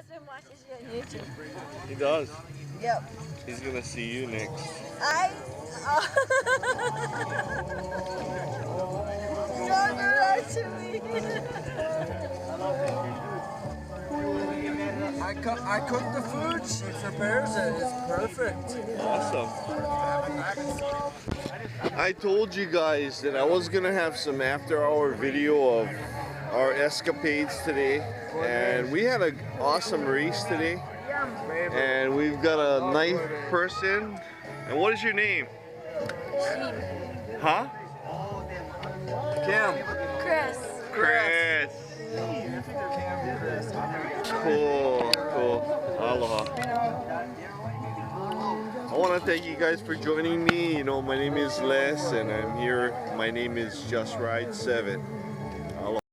husband watches you on YouTube. He does. Yep. He's gonna see you next. Don't do that to me. I cook the food, she prepares it. It's perfect. Awesome. I told you guys that I was gonna have some after-hour video of our escapades today, and we had an awesome race today. And we've got a ninth person. And what is your name? Huh? Kim. Chris. Chris. Cool, cool. Aloha. I want to thank you guys for joining me. You know, my name is Les, and I'm here. My name is Just Ride 7.